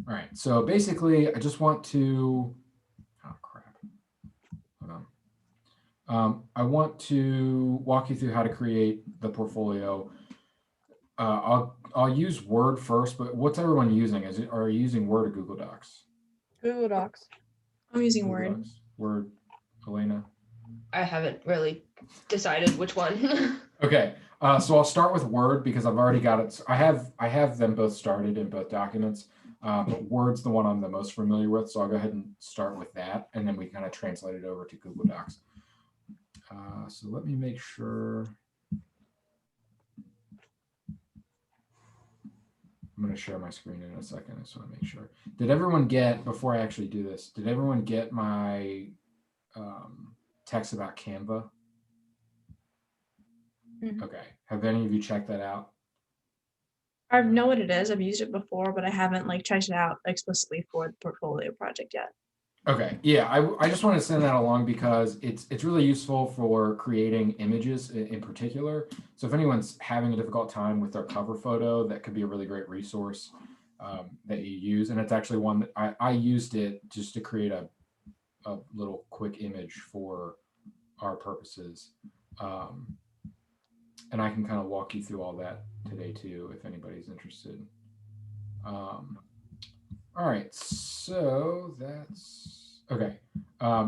All right, so basically I just want to, oh crap, hold on. I want to walk you through how to create the portfolio. I'll use Word first, but what's everyone using? Are you using Word or Google Docs? Google Docs. I'm using Google Word. Docs. Word, Elena. I haven't really decided which one. Okay, so I'll start with Word because I've already got it. I have them both started in both documents, but Word's the one I'm the most familiar with. So I'll go ahead and start with that, and then we kind of translate it over to Google Docs. So let me make sure. I'm going to share my screen in a second. I just want to make sure. Did everyone get, before I actually do this, did everyone get my text about Canva? Mhm. Okay. Have any of you checked that out? I know what it is. I've used it before, but I haven't like checked it out explicitly for the portfolio project yet. Okay. Yeah, I just want to send that along because it's really useful for creating images in particular. So if anyone's having a difficult time with their cover photo, that could be a really great resource that you use. And it's actually one that I used it just to create a little quick image for our purposes. Um, and I can kind of walk you through all that today too, if anybody's interested. Um, all right, so that's okay.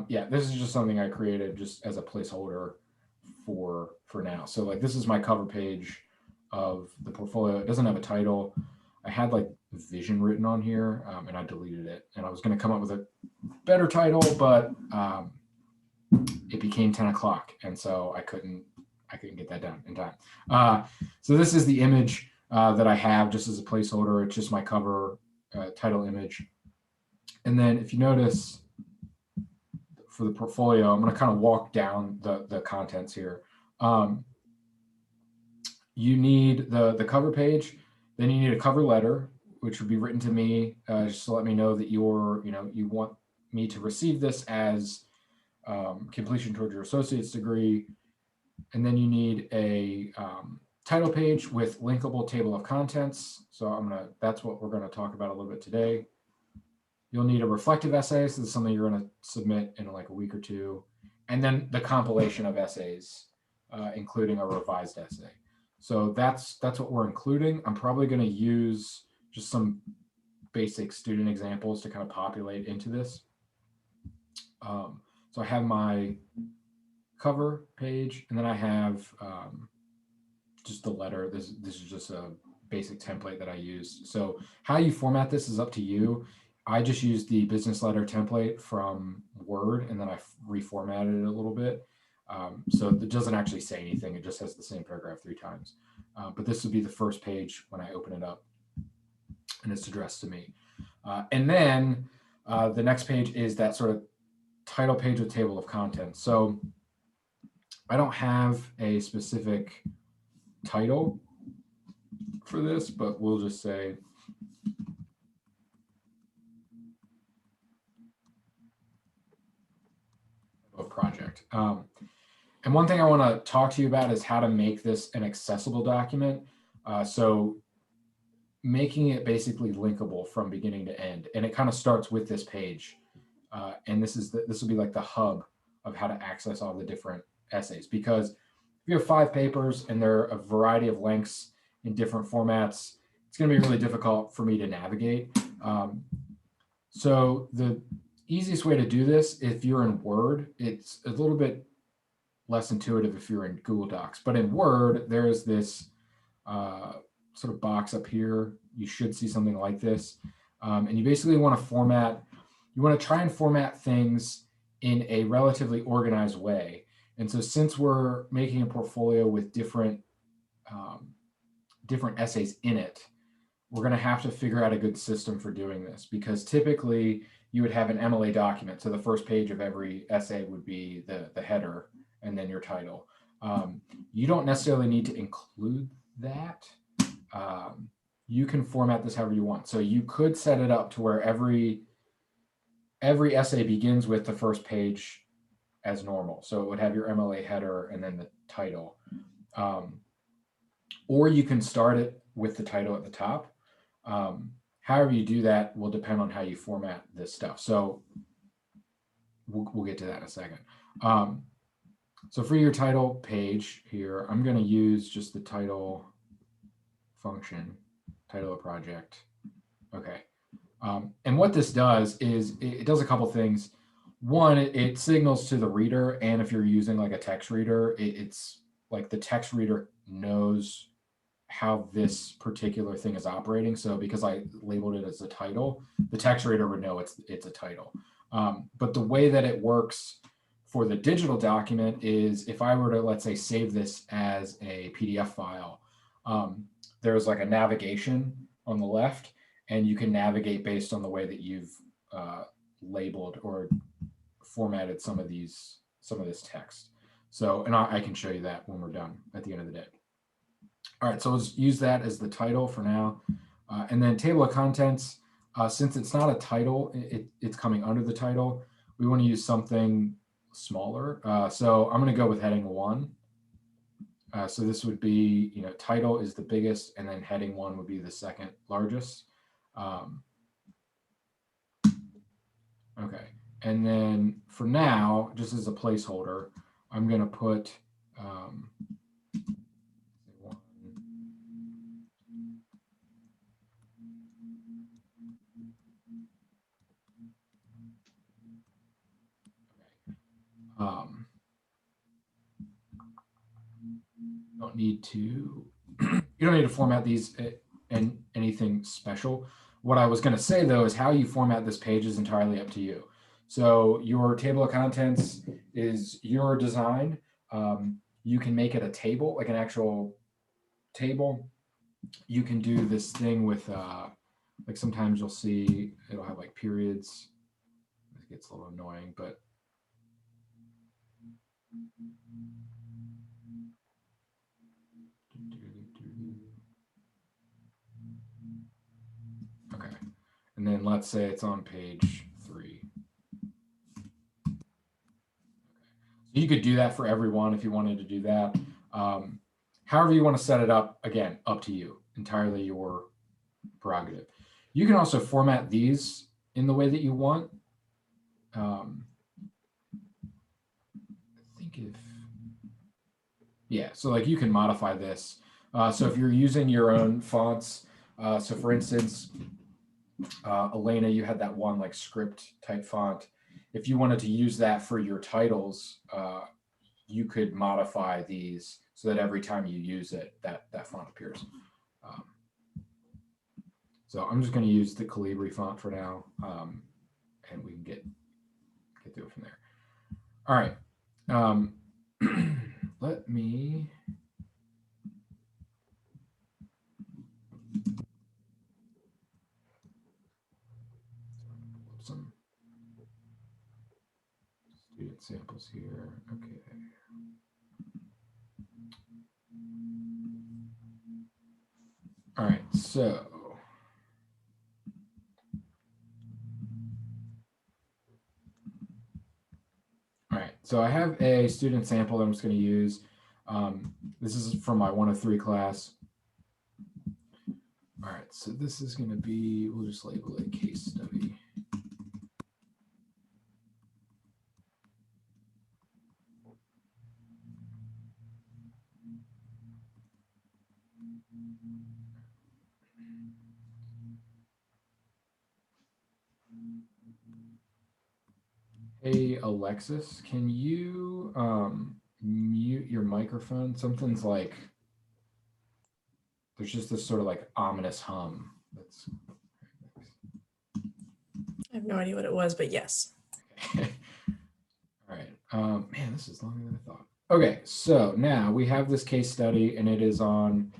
Yeah, this is just something I created just as a placeholder for now. So like this is my cover page of the portfolio. It doesn't have a title. I had like vision written on here, and I deleted it. And I was going to come up with a better title, but it became 10 o'clock, and so I couldn't get that done in time. So this is the image that I have just as a placeholder. It's just my cover title image. And then if you notice for the portfolio, I'm going to kind of walk down the contents here. You need the cover page, then you need a cover letter, which would be written to me just to let me know that you want me to receive this as completion towards your associate's degree. And then you need a title page with linkable table of contents. So that's what we're going to talk about a little bit today. You'll need a reflective essay. So this is something you're going to submit in like a week or two. And then the compilation of essays, including a revised essay. So that's what we're including. I'm probably going to use just some basic student examples to kind of populate into this. So I have my cover page, and then I have just the letter. This is just a basic template that I use. So how you format this is up to you. I just used the business letter template from Word, and then I reformatted it a little bit. So it doesn't actually say anything. It just has the same paragraph 3 times. But this would be the first page when I open it up, and it's addressed to me. And then the next page is that sort of title page with table of contents. So I don't have a specific title for this, but we'll just say a project. And one thing I want to talk to you about is how to make this an accessible document. So making it basically linkable from beginning to end. And it kind of starts with this page. And this will be like the hub of how to access all the different essays. Because if you have 5 papers and there are a variety of lengths in different formats, it's going to be really difficult for me to navigate. So the easiest way to do this, if you're in Word, it's a little bit less intuitive if you're in Google Docs. But in Word, there's this sort of box up here. You should see something like this. And you basically want to try and format things in a relatively organized way. And so since we're making a portfolio with different essays in it, we're going to have to figure out a good system for doing this, because typically you would have an MLA document. So the first page of every essay would be the header and then your title. You don't necessarily need to include that. You can format this however you want. So you could set it up to where every essay begins with the first page as normal. So it would have your MLA header and then the title. Or you can start it with the title at the top. however you do that will depend on how you format this stuff. So we'll get to that in a second. So for your title page here, I'm going to use just the title function, title of project. Okay. And what this does is it does a couple things. One, it signals to the reader, and if you're using like a text reader, it's like the text reader knows how this particular thing is operating. So because I labeled it as a title, the text reader would know it's a title. But the way that it works for the digital document is if I were to, let's say, save this as a PDF file, there's like a navigation on the left, and you can navigate based on the way that you've labeled or formatted some of this text. So, and I can show you that when we're done at the end of the day. All right, so let's use that as the title for now. And then table of contents, since it's not a title, it's coming under the title, we want to use something smaller. So I'm going to go with heading 1. So this would be, title is the biggest, and then heading 1 would be the second largest. Okay, and then for now, just as a placeholder, I'm going to put you don't need to format these and anything special. What I was going to say though is how you format this page is entirely up to you. So your table of contents is your design. You can make it a table, like an actual table. You can do this thing with like sometimes you'll see it'll have like periods. It gets a little annoying, but okay. And then let's say it's on page 3. So you could do that for everyone if you wanted to do that. However you want to set it up, again, up to you, entirely your prerogative. You can also format these in the way that you want. I think so like you can modify this. So if you're using your own fonts, so for instance, Elena, you had that one like script type font. If you wanted to use that for your titles, you could modify these so that every time you use it, that font appears. So I'm just going to use the Calibri font for now, and we can get through it from there. All right. Let me pull up some student samples here. Okay. All right, so I have a student sample that I'm just going to use. This is from my 103 class. All right, so this is going to be, we'll just label it case study. Hey, Alexis, can you mute your microphone? Something's like, there's just this sort of like ominous hum. That's. I have no idea what it was, but yes. All right. Man, this is longer than I thought. Okay, so now we have this case study, and it is on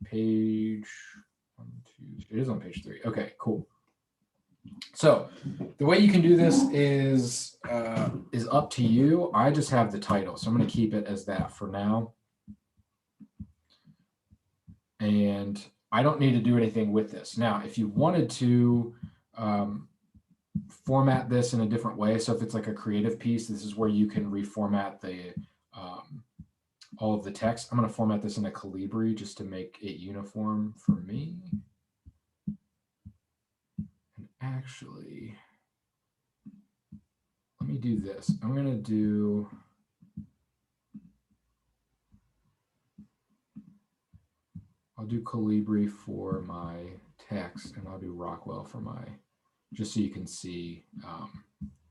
page 1, 2. It is on page 3. Okay, cool. So the way you can do this is up to you. I just have the title, so I'm going to keep it as that for now. And I don't need to do anything with this. Now, if you wanted to format this in a different way, so if it's like a creative piece, this is where you can reformat the all of the text. I'm going to format this in a Calibri just to make it uniform for me. actually, let me do this. I'm going to do, I'll do Calibri for my text, and I'll do Rockwell for my, just so you can see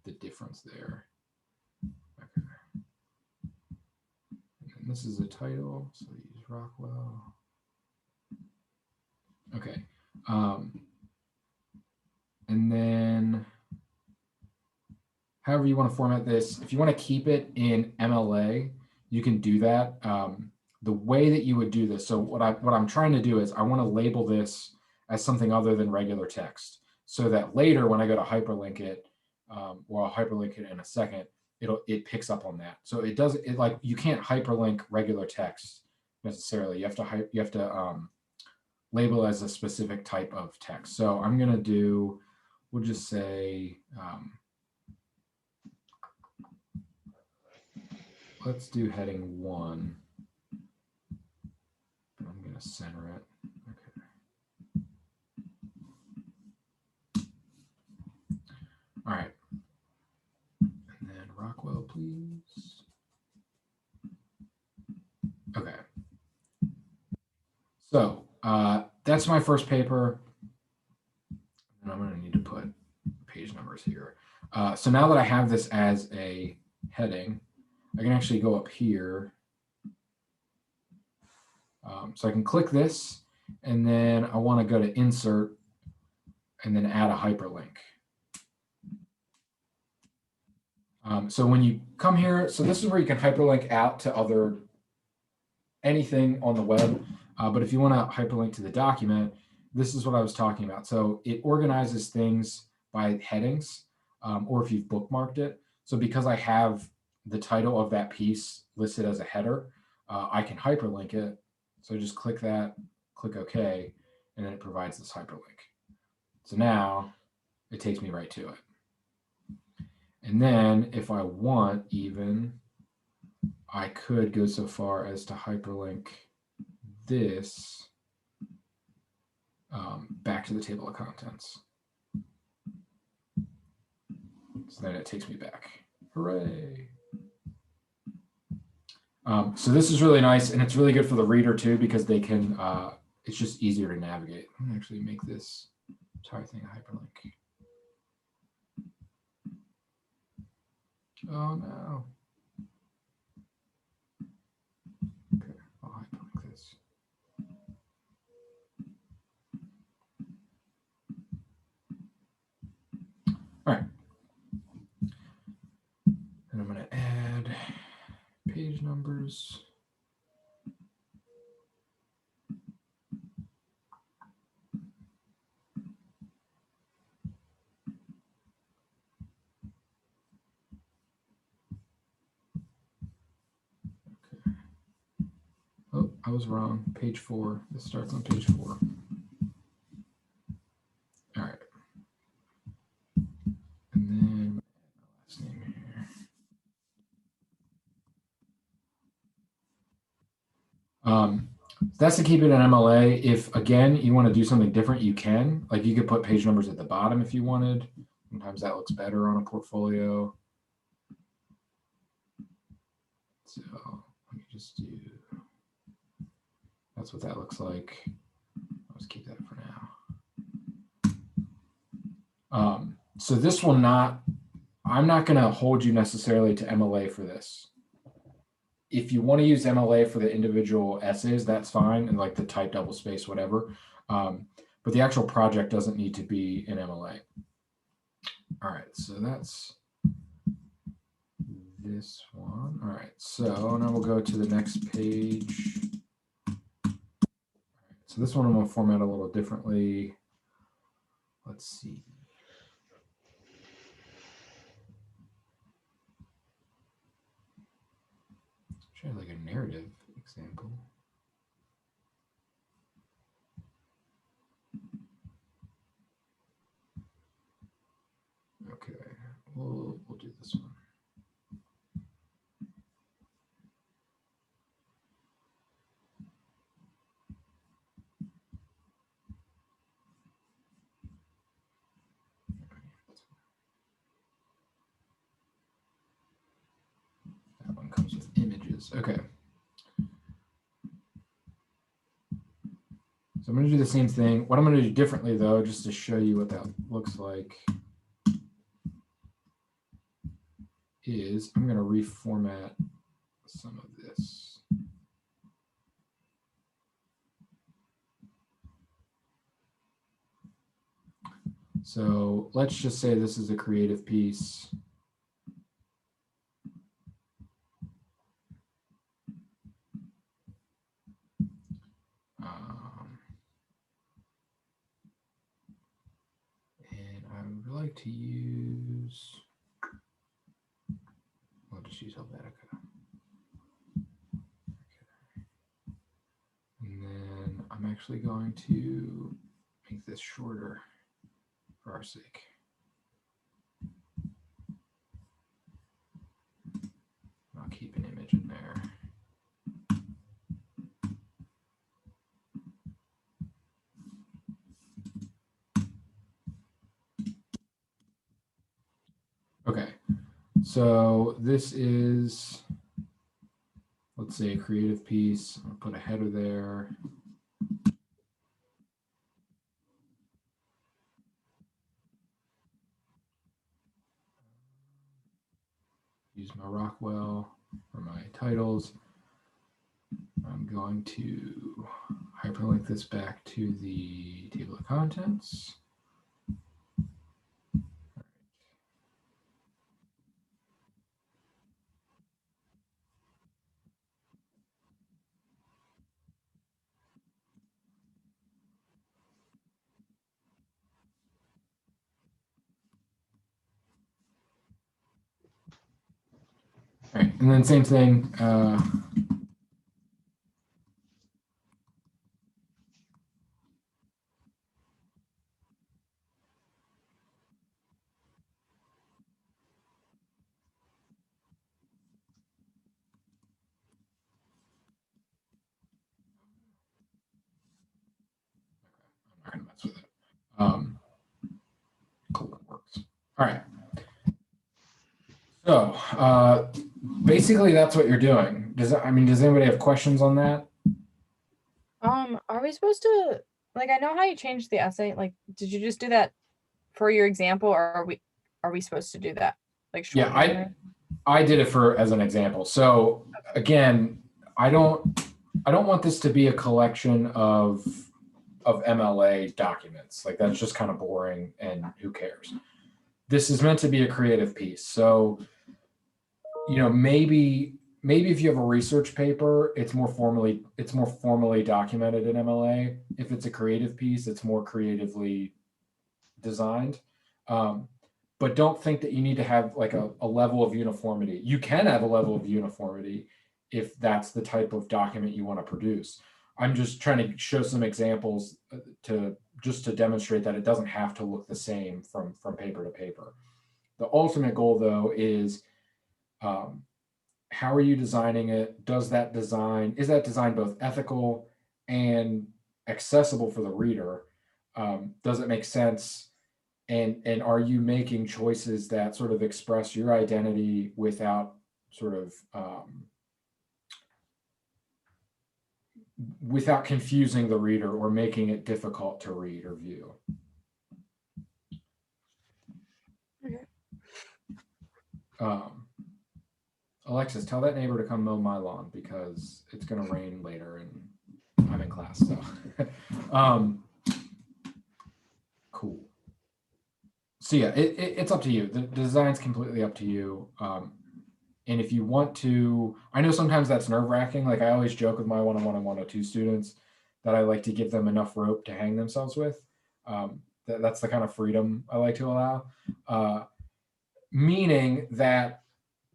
the difference there. Okay. And this is a title, so use Rockwell. Okay. And then however you want to format this, if you want to keep it in MLA, you can do that. The way that you would do this, so what I'm trying to do is I want to label this as something other than regular text, so that later when I go to hyperlink it, or I'll hyperlink it in a second, it picks up on that. So it does it like you can't hyperlink regular text necessarily. You have to label as a specific type of text. So I'm gonna do, we'll just say, let's do heading 1. I'm gonna center it. Okay. All right. And then Rockwell, please. Okay. So that's my first paper. And I'm going to need to put page numbers here. So now that I have this as a heading, I can actually go up here. So I can click this, and then I want to go to insert and then add a hyperlink. So when you come here, so this is where you can hyperlink out to anything on the web. But if you want to hyperlink to the document, this is what I was talking about. So it organizes things by headings, or if you've bookmarked it. So because I have the title of that piece listed as a header, I can hyperlink it. So just click that, click OK, and then it provides this hyperlink. So now it takes me right to it. And then if I want even, I could go so far as to hyperlink this back to the table of contents. So then it takes me back. Hooray. So this is really nice, and it's really good for the reader too, because they can, it's just easier to navigate. I'm gonna actually make this entire thing a hyperlink. Oh no. Okay, I'll hyperlink this. All right. And I'm going to add page numbers. Okay. Oh, I was wrong. Page 4. This starts on page 4. All right. And then my last name here. That's to keep it in MLA. If, again, you want to do something different, you can. Like you could put page numbers at the bottom if you wanted. Sometimes that looks better on a portfolio. So let me just do, that's what that looks like. Let's keep that for now. So this will not, I'm not going to hold you necessarily to MLA for this. If you want to use MLA for the individual essays, that's fine, and like the type double space, whatever. But the actual project doesn't need to be in MLA. All right, so that's this one. All right, so now we'll go to the next page. All right, so this one I'm going to format a little differently. Let's see. Try like a narrative example. Okay, we'll do this one. images. Okay. So I'm going to do the same thing. What I'm going to do differently, though, just to show you what that looks like, is I'm going to reformat some of this. So let's just say this is a creative piece. And I would like to use, I'll just use Helvetica. Okay. And then I'm actually going to make this shorter for our sake. I'll keep an image in there. Okay, so this is, let's say, a creative piece. I'll put a header there. Use my Rockwell for my titles. I'm going to hyperlink this back to the table of contents. All right, and then same thing. I'm not going to mess with it. Cool, works. All right. So basically, that's what you're doing. Does anybody have questions on that? Are we supposed to, like, I know how you changed the essay. Like, did you just do that for your example, or are we supposed to do that? Like, Yeah, shorten it? I did it as an example. So again, I don't want this to be a collection of MLA documents. Like, that's just kind of boring and who cares? This is meant to be a creative piece. So, maybe if you have a research paper, it's more formally documented in MLA. If it's a creative piece, it's more creatively designed. But don't think that you need to have like a level of uniformity. You can have a level of uniformity if that's the type of document you want to produce. I'm just trying to show some examples to demonstrate that it doesn't have to look the same from paper to paper. The ultimate goal, though, is how are you designing it? Is that design both ethical and accessible for the reader? Does it make sense? And are you making choices that sort of express your identity without sort of without confusing the reader or making it difficult to read or view? Okay. Alexis, tell that neighbor to come mow my lawn because it's going to rain later and I'm in class. So, cool. So yeah, it's up to you. The design's completely up to you. And if you want to, I know sometimes that's nerve-wracking. Like, I always joke with my 101 and 102 students that I like to give them enough rope to hang themselves with. That's the kind of freedom I like to allow. Meaning that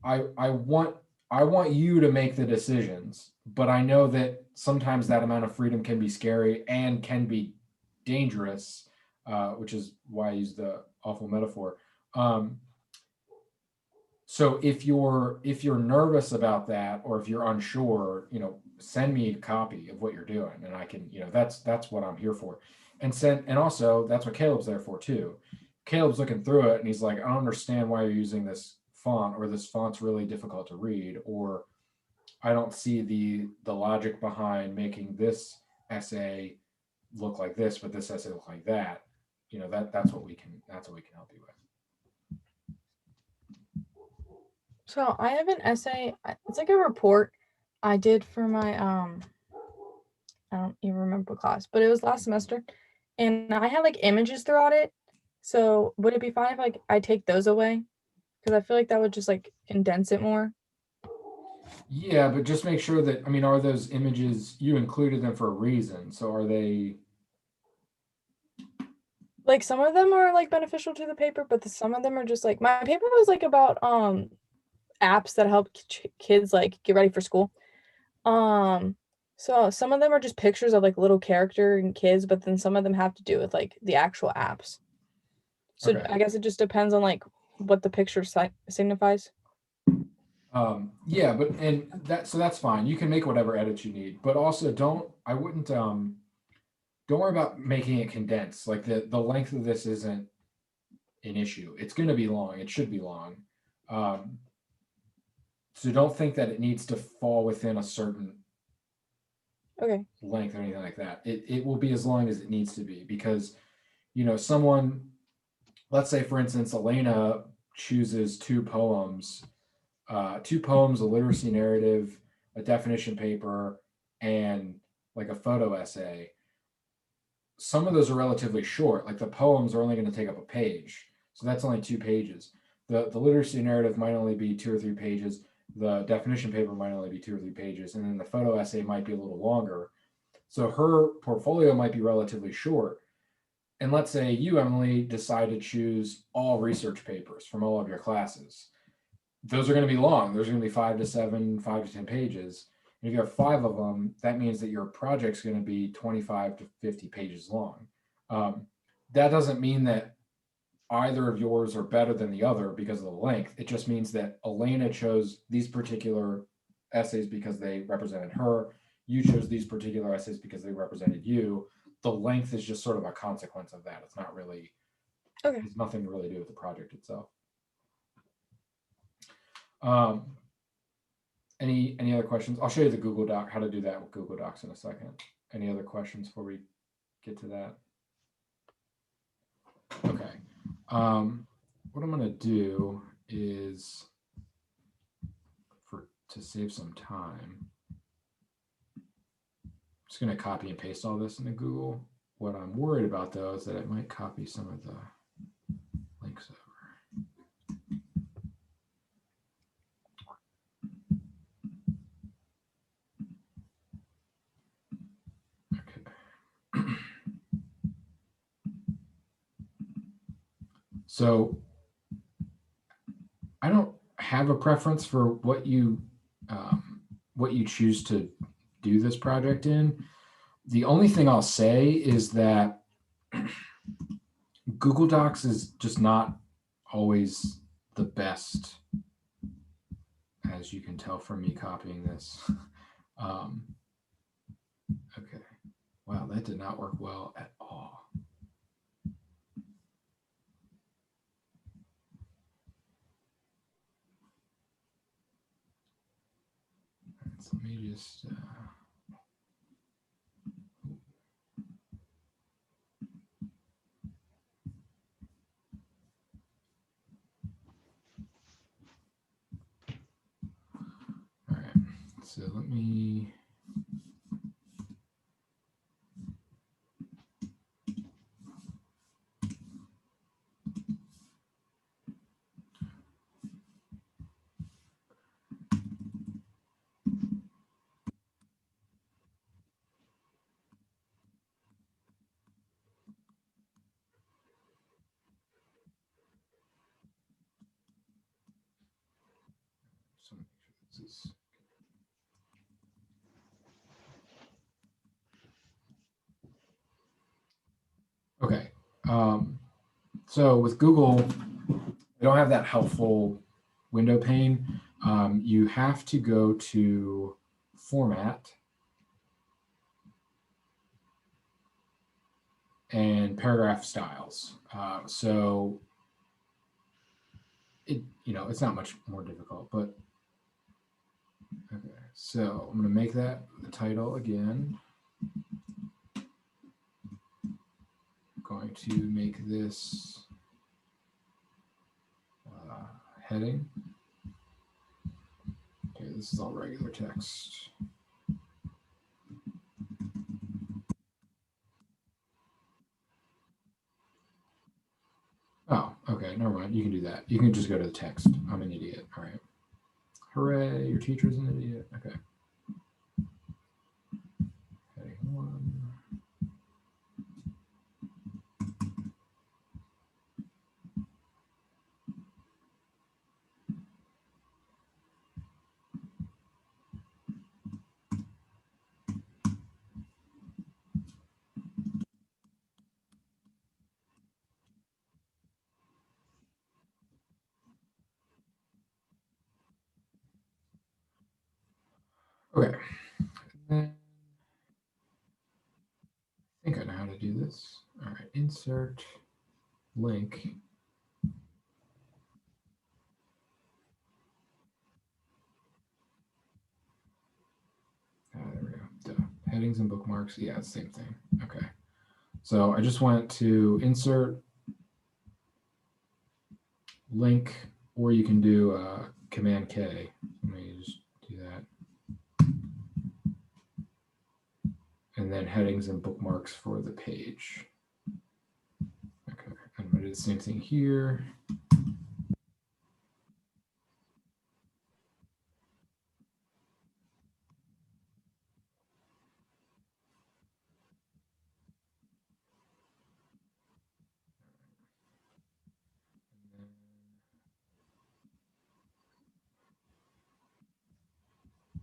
I want you to make the decisions, but I know that sometimes that amount of freedom can be scary and can be dangerous, which is why I use the awful metaphor. So if you're nervous about that, or if you're unsure, send me a copy of what you're doing, and I can, that's what I'm here for. And also that's what Caleb's there for too. Caleb's looking through it and he's like, I don't understand why you're using this font, or this font's really difficult to read, or I don't see the logic behind making this essay look like this, but this essay look like that. You know, that's what we can help you with. So I have an essay. It's like a report I did for my I don't even remember what class, but it was last semester, and I had like images throughout it. So would it be fine if like I take those away? Because I feel like that would just like condense it more. Yeah, but just make sure that, I mean, are those images, you included them for a reason? So are they, Like some of them are like beneficial to the paper, but some of them are just like my paper was like about apps that help kids like get ready for school. Um, so some of them are just pictures of like little character and kids, but then some of them have to do with like the actual apps. So okay. I guess it just depends on like what the picture signifies. Yeah, but and so that's fine. You can make whatever edits you need, but also I wouldn't don't worry about making it condensed. Like the length of this isn't an issue. It's going to be long. It should be long. Um, so don't think that it needs to fall within a certain Okay. length or anything like that. It will be as long as it needs to be because, you know, someone, let's say for instance, Elena chooses two poems, a literacy narrative, a definition paper, and like a photo essay. Some of those are relatively short. Like the poems are only going to take up a page, so that's only 2 pages. The literacy narrative might only be 2 or 3 pages. The definition paper might only be 2 or 3 pages, and then the photo essay might be a little longer. So her portfolio might be relatively short. And let's say you, Emily, decide to choose all research papers from all of your classes. Those are going to be long. Those are going to be 5 to 7, 5 to 10 pages. And if you have 5 of them, that means that your project's going to be 25 to 50 pages long. That doesn't mean that either of yours are better than the other because of the length. It just means that Elena chose these particular essays because they represented her. You chose these particular essays because they represented you. The length is just sort of a consequence of that. It's not really, Okay. it's nothing to really do with the project itself. Um, any other questions? I'll show you the Google Doc, how to do that with Google Docs in a second. Any other questions before we get to that? Okay. What I'm gonna do is, to save some time, I'm just gonna copy and paste all this into Google. What I'm worried about though is that it might copy some of the links over. Okay. So I don't have a preference for what you choose to do this project in. The only thing I'll say is that Google Docs is just not always the best, as you can tell from me copying this. Okay. Wow, that did not work well at all. So let me just. All right. So let me. So make sure this is. Okay. So with Google, they don't have that helpful window pane. You have to go to Format and Paragraph Styles. So it's not much more difficult, but okay. so I'm going to make that the title again. I'm going to make this heading. Okay, this is all regular text. Oh, okay, never mind. You can do that. You can just go to the text. I'm an idiot. All right. Hooray, your teacher's an idiot. Okay. Heading 1. Okay. I think I know how to do this. All right, insert link. There we go. Duh. Headings and bookmarks. Yeah, same thing. Okay. So I just went to insert link, or you can do Command K. Let me just do that. And then headings and bookmarks for the page. Okay, I'm going to do the same thing here.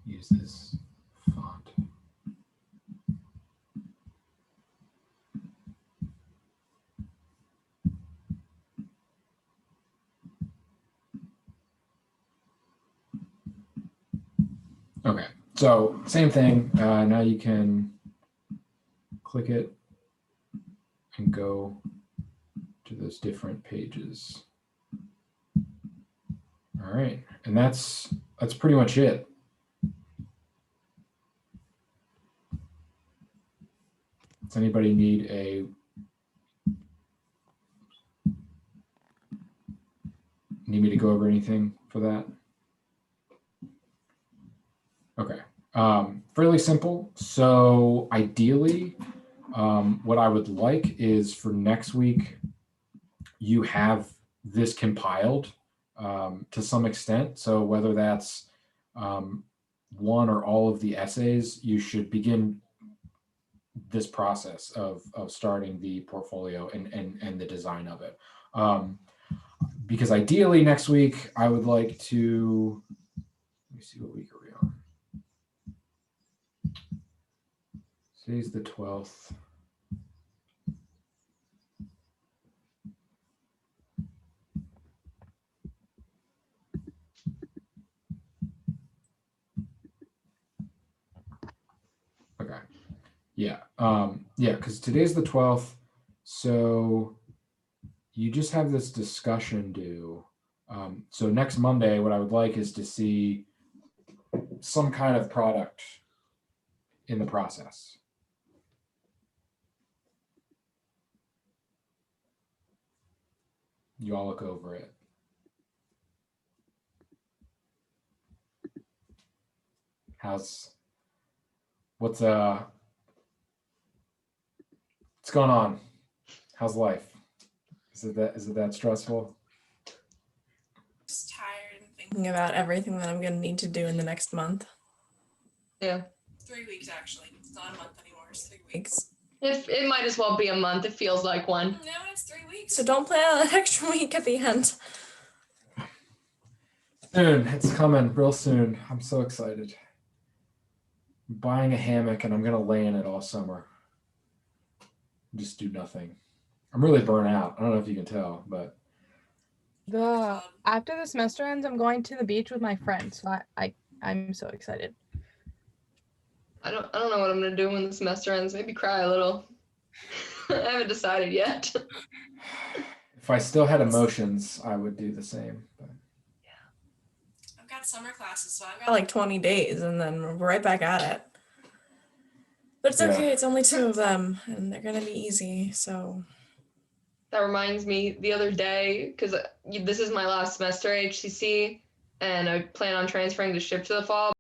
Use this font. Okay, so same thing. Now you can click it and go to those different pages. All right, and that's pretty much it. Does anybody need me to go over anything for that? Okay, fairly simple. So ideally, what I would like is for next week, you have this compiled to some extent. So whether that's one or all of the essays, you should begin this process of starting the portfolio and the design of it. Because ideally next week, I would like to, let me see, what week are we on? Today's the 12th. Okay. Yeah. Yeah, because today's the 12th. So you just have this discussion due. So next Monday, what I would like is to see some kind of product in the process. You all look over it. What's going on? How's life? Is it that stressful? Just tired and thinking about everything that I'm gonna need to do in the next month. Yeah. 3 weeks actually. It's not a month anymore. It's 3 weeks. It might as well be a month. It feels like one. No, it's 3 weeks. So don't plan on an extra week at the end. Soon, it's coming real soon. I'm so excited. I'm buying a hammock and I'm gonna lay in it all summer. Just do nothing. I'm really burnt out. I don't know if you can tell, but After the semester ends, I'm going to the beach with my friends. So I'm so excited. I don't know what I'm gonna do when the semester ends. Maybe cry a little. I haven't decided yet. if I still had emotions, I would do the same. But I've got had summer classes, so I've got got like 20 days and then we're right back at it. But it's Yeah. okay, it's only 2 of them and they're gonna be easy, so. That reminds me, the other day, because this is my last semester at HCC, and I plan on transferring to SHIP to the fall.